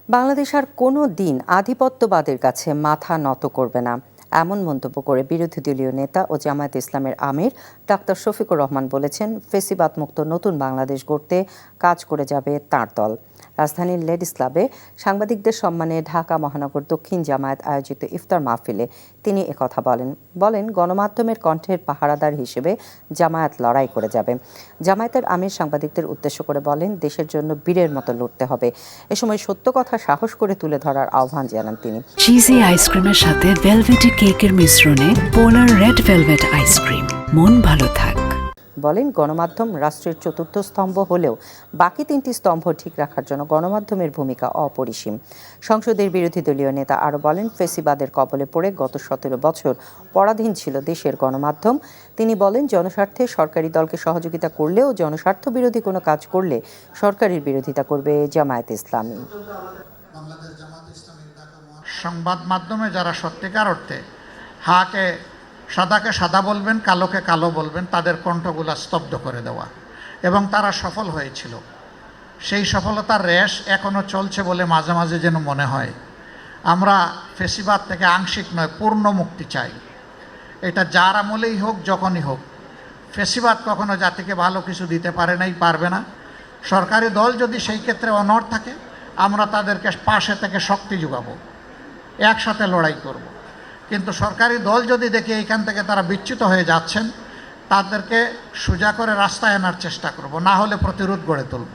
বাংলাদেশ আর কোনো দিন আধিপত্যবাদের কাছে মাথা নত করবে না, এমন মন্তব্য করে বিরোধী দলীয় নেতা ও জামায়াত ইসলামের আমির ডাক্তার শফিকুর রহমান বলেছেন, ফেসিবাদ মুক্ত নতুন বাংলাদেশ গড়তে কাজ করে যাবে তাঁর দল। রাজধানীর লেডিস ক্লাবে সাংবাদিকদের সম্মানে ঢাকা মহানগর দক্ষিণ জামায়াত আয়োজিত ইফতার মাহফিলে তিনি একথা বলেন গণমাধ্যমের কণ্ঠের পাহারাদার হিসেবে জামায়াত লড়াই করে যাবে। জামায়াতের আমির সাংবাদিকদের উদ্দেশ্য করে বলেন, দেশের জন্য বীরের মতো লড়তে হবে। এ সময় সত্য কথা সাহস করে তুলে ধরার আহ্বান জানান তিনি। চিজি আইসক্রিমের সাথে ভেলভেটি কেকের মিশ্রণে পোলার রেড ভেলভেট আইসক্রিম, মন ভালো থাক। বলেন, গণমাধ্যম রাষ্ট্রের চতুর্থ স্তম্ভ হলেও বাকি তিনটি স্তম্ভ ঠিক রাখার জন্য গণমাধ্যমের ভূমিকা অপরিসীম। সংসদের বিরোধী দলীয় নেতা আরও বলেন, ফেসিবাদের কবলে পড়ে গত 17 বছর পরাধীন ছিল দেশের গণমাধ্যম। তিনি বলেন, জনস্বার্থে সরকারি দলকে সহযোগিতা করলেও জনস্বার্থ বিরোধী কোনো কাজ করলে সরকারের বিরোধিতা করবে জামায়াতে ইসলামী। সংবাদ মাধ্যমে যারা সত্যিকার অর্থে সাদাকে সাদা বলবেন, কালোকে কালো বলবেন, তাদের কণ্ঠগুলা স্তব্ধ করে দেওয়া, এবং তারা সফল হয়েছিল। সেই সফলতার রেশ এখনও চলছে বলে মাঝে মাঝে যেন মনে হয়। আমরা ফেসিবাদ থেকে আংশিক নয়, পূর্ণ মুক্তি চাই। এটা যার আমলেই হোক, যখনই হোক। ফেসিবাদ কখনো জাতিকে ভালো কিছু দিতে পারে নাই, পারবে না। সরকারি দল যদি সেই ক্ষেত্রে অনড় থাকে, আমরা তাদেরকে পাশে থেকে শক্তি যোগাবো, একসাথে লড়াই করব। কিন্তু সরকারি দল যদি দেখি এইখান থেকে তারা বিচ্যুত হয়ে যাচ্ছেন, তাদেরকে সোজা করে রাস্তায় আনার চেষ্টা করব, না হলে প্রতিরোধ গড়ে তুলব।